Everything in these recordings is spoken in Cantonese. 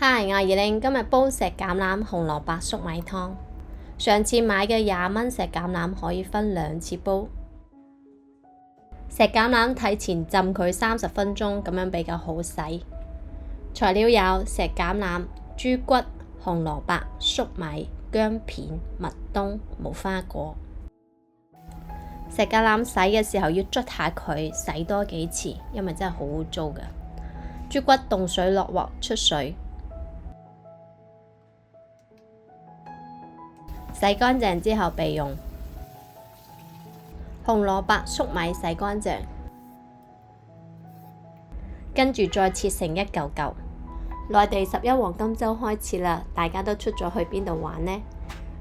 Hi，我係二玲，今日煲石橄欖紅蘿蔔粟米湯。上次買嘅20蚊石橄欖可以分2次煲。石橄欖提前浸佢30分鐘，咁樣比較好洗。材料有石橄欖、豬骨、紅蘿蔔、粟米、薑片、麥冬、無花果。石橄欖洗嘅時候要捽下佢，洗多幾次，因為真係好污糟㗎。豬骨凍水落鑊出水。洗乾淨之後備用。紅蘿蔔、粟米洗乾淨，跟住再切成一嚿嚿。內地11黃金週開始啦，大家都出咗去邊度玩呢？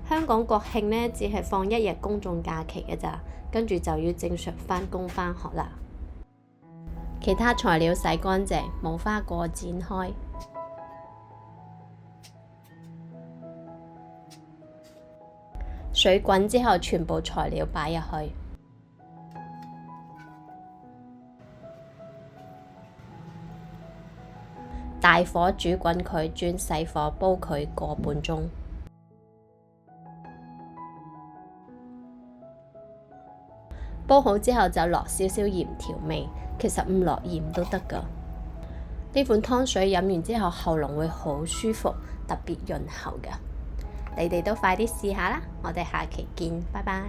香港國慶呢，只係放1日公眾假期嘅咋，跟住就要正常返工返學啦。其他材料洗乾淨，無花果剪開。水滾之後，全部材料擺入去，大火煮滾佢，轉細火煲佢個半鐘。煲好之後就落少少鹽調味，其實唔落鹽都得㗎。呢款湯水飲完之後，喉嚨會好舒服，特別潤喉㗎。你哋都快啲試下啦！我哋下期見，拜拜。